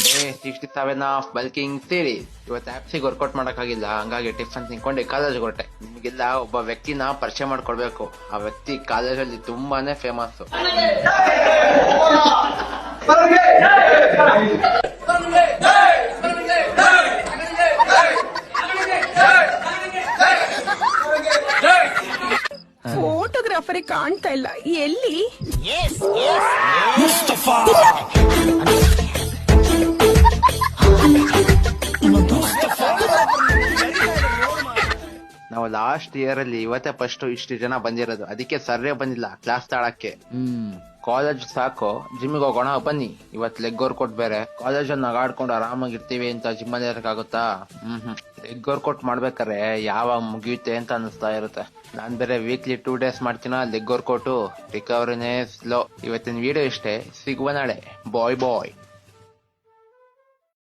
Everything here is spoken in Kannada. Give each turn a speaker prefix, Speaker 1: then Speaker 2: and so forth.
Speaker 1: Day 67 of bulking series. ಇವತ್ತು ಆಪ್ಸಿಗೆ ವರ್ಕೌಟ್ ಮಾಡಕ್ಕಾಗಿಲ್ಲ, ಹಂಗಾಗಿ ಟಿಫನ್ ತಿನ್ಕೊಂಡೆ ಕಾಲೇಜ್ ಹೊರಟೆ. ನಿಮಗೆಲ್ಲ ಒಬ್ಬ ವ್ಯಕ್ತಿನ ಪರಿಚಯ ಮಾಡ್ಕೊಡ್ಬೇಕು. ಆ ವ್ಯಕ್ತಿ ಕಾಲೇಜಲ್ಲಿ ತುಂಬಾನೇ ಫೇಮಸ್.
Speaker 2: ಫೋಟೋಗ್ರಾಫರ್ ಕಾಣ್ತಾ ಇಲ್ಲ, ಎಲ್ಲಿ?
Speaker 1: ನಾವು ಲಾಸ್ಟ್ ಇಯರ್ ಅಲ್ಲಿ ಇವತ್ತೇ ಫಸ್ಟ್ ಇಷ್ಟು ಜನ ಬಂದಿರೋದು. ಅದಕ್ಕೆ ಸರ್ರೇ ಬಂದಿಲ್ಲ ಕ್ಲಾಸ್ ತಾಳಕ್ಕೆ. ಕಾಲೇಜ್ ಸಾಕು, ಜಿಮ್ಮಿಗೆ ಹೋಗೋಣ ಬನ್ನಿ. ಇವತ್ ಲೆಗ್ ವರ್ಕೌಟ್ ಬೇರೆ. ಕಾಲೇಜಲ್ಲಿ ನಗಾಡ್ಕೊಂಡು ಆರಾಮಾಗಿರ್ತೀವಿ ಅಂತ ಜಿಮ್ಮಲ್ಲಿ ಇರಕ್ಕಾಗುತ್ತಾ? ಲೆಗ್ ವರ್ಕೌಟ್ ಮಾಡ್ಬೇಕಾರೆ ಯಾವಾಗ ಮುಗಿಯುತ್ತೆ ಅಂತ ಅನಿಸ್ತಾ ಇರುತ್ತೆ. ನಾನ್ ಬೇರೆ ವೀಕ್ಲಿ 2 days ಮಾಡ್ತೀನ ಲೆಗ್ ವರ್ಕೌಟ್. ರಿಕವರಿನೇ ಸ್ಲೋ. ಇವತ್ತಿನ ವಿಡಿಯೋ ಇಷ್ಟೇ, ಸಿಗುವ ನಾಳೆ. ಬಾಯ್ ಬಾಯ್.